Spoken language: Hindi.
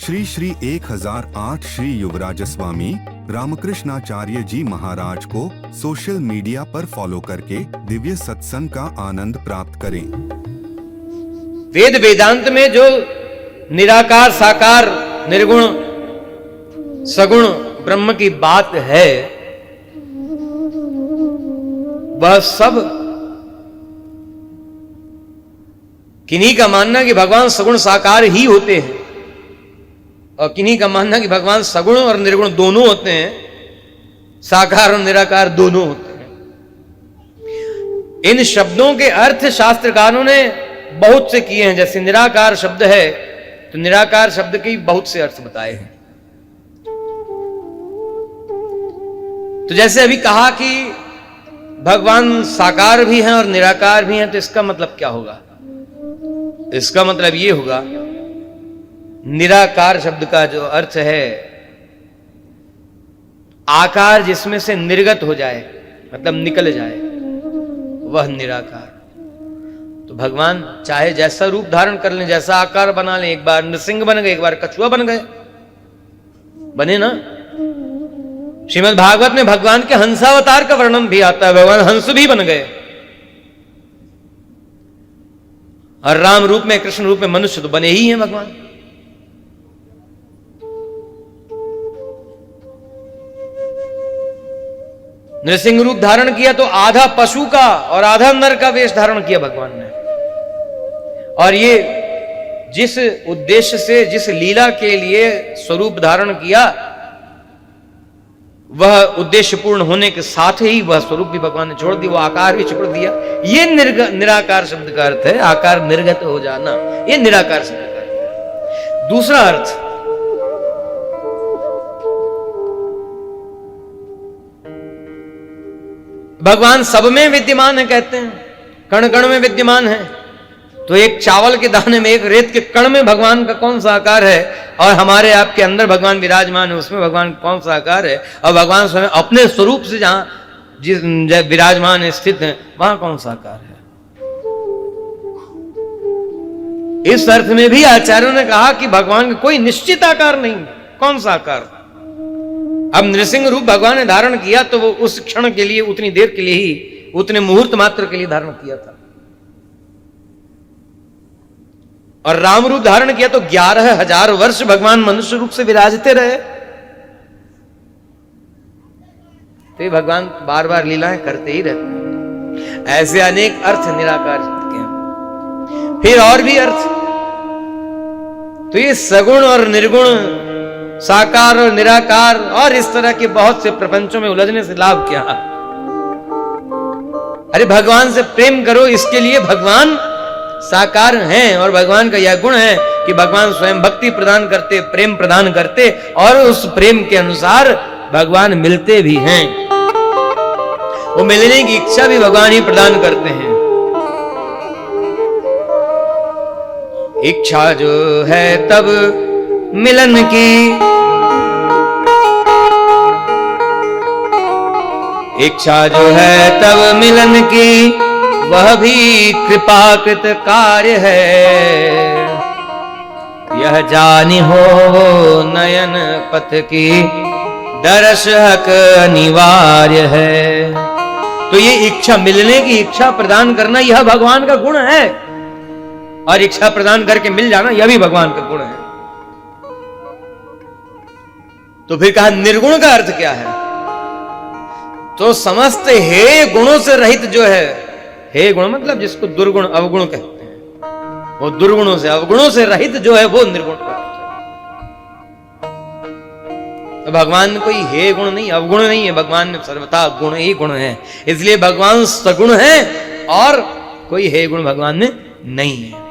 श्री श्री 1008 श्री युवराज स्वामी रामकृष्णाचार्य जी महाराज को सोशल मीडिया पर फॉलो करके दिव्य सत्संग का आनंद प्राप्त करें। वेद वेदांत में जो निराकार साकार निर्गुण सगुण ब्रह्म की बात है वह सब किन्हीं का मानना कि भगवान सगुण साकार ही होते हैं और किन्हीं का मानना कि भगवान सगुण और निर्गुण दोनों होते हैं, साकार और निराकार दोनों होते हैं। इन शब्दों के अर्थ शास्त्रकारों ने बहुत से किए हैं। जैसे निराकार शब्द है तो निराकार शब्द के बहुत से अर्थ बताए हैं। तो जैसे अभी कहा कि भगवान साकार भी हैं और निराकार भी हैं, तो इसका मतलब क्या होगा? इसका मतलब ये होगा, निराकार शब्द का जो अर्थ है आकार जिसमें से निर्गत हो जाए, मतलब निकल जाए, वह निराकार। तो भगवान चाहे जैसा रूप धारण कर लें, जैसा आकार बना लें, एक बार नृसिंह बन गए, एक बार कछुआ बन गए, बने ना। श्रीमद् भागवत में भगवान के हंसावतार का वर्णन भी आता है, भगवान हंस भी बन गए। और राम रूप में कृष्ण रूप में मनुष्य तो बने ही हैं भगवान। नृसिंह रूप धारण किया तो आधा पशु का और आधा नर का वेश धारण किया भगवान ने। और ये जिस उद्देश्य से, जिस लीला के लिए स्वरूप धारण किया, वह उद्देश्य पूर्ण होने के साथ ही वह स्वरूप भी भगवान ने छोड़ दिया, वो आकार भी छोड़ दिया। ये निराकार शब्द का अर्थ है, आकार निर्गत हो जाना, ये निराकार शब्द का अर्थ है। दूसरा अर्थ, भगवान सब में विद्यमान है कहते हैं, कण कण में विद्यमान है। तो एक चावल के दाने में, एक रेत के कण में भगवान का कौन सा आकार है, और हमारे आपके अंदर भगवान विराजमान है, उसमें भगवान कौन सा आकार है, और भगवान स्वयं अपने स्वरूप से जहां जिस विराजमान है, स्थित है, वहां कौन सा आकार है। इस अर्थ में भी आचार्यों ने कहा कि भगवान का कोई निश्चित आकार नहीं। कौन सा आकार? अब नृसिंह रूप भगवान ने धारण किया तो वो उस क्षण के लिए, उतनी देर के लिए ही, उतने मुहूर्त मात्र के लिए धारण किया था। और राम रूप धारण किया तो 11,000 वर्ष भगवान मनुष्य रूप से विराजते रहे। तो ये भगवान बार बार लीलाएं करते ही रहते हैं। ऐसे अनेक अर्थ निराकार शब्द के हैं। फिर और भी अर्थ। तो ये सगुण और निर्गुण, साकार और निराकार और इस तरह के बहुत से प्रपंचों में उलझने से लाभ क्या? अरे भगवान से प्रेम करो, इसके लिए भगवान साकार हैं। और भगवान का यह गुण है कि भगवान स्वयं भक्ति प्रदान करते, प्रेम प्रदान करते, और उस प्रेम के अनुसार भगवान मिलते भी हैं। वो मिलने की इच्छा भी भगवान ही प्रदान करते हैं। इच्छा जो है तब मिलन की, इच्छा जो है तब मिलन की, वह भी कृपाकृत कार्य है। यह जानी हो नयन पथ की, दर्श हक अनिवार्य है। तो ये इच्छा, मिलने की इच्छा प्रदान करना, यह भगवान का गुण है। और इच्छा प्रदान करके मिल जाना, यह भी भगवान का गुण है। तो फिर कहा निर्गुण का अर्थ क्या है? तो समस्त हे गुणों से रहित जो है, हे गुण मतलब जिसको दुर्गुण अवगुण कहते हैं, वो दुर्गुणों से अवगुणों से रहित जो है वो निर्गुण का अर्थ है। तो भगवान में कोई हे गुण नहीं, अवगुण नहीं है, भगवान में सर्वथा गुण ही गुण है। इसलिए भगवान सगुण है और कोई हे गुण भगवान में नहीं है।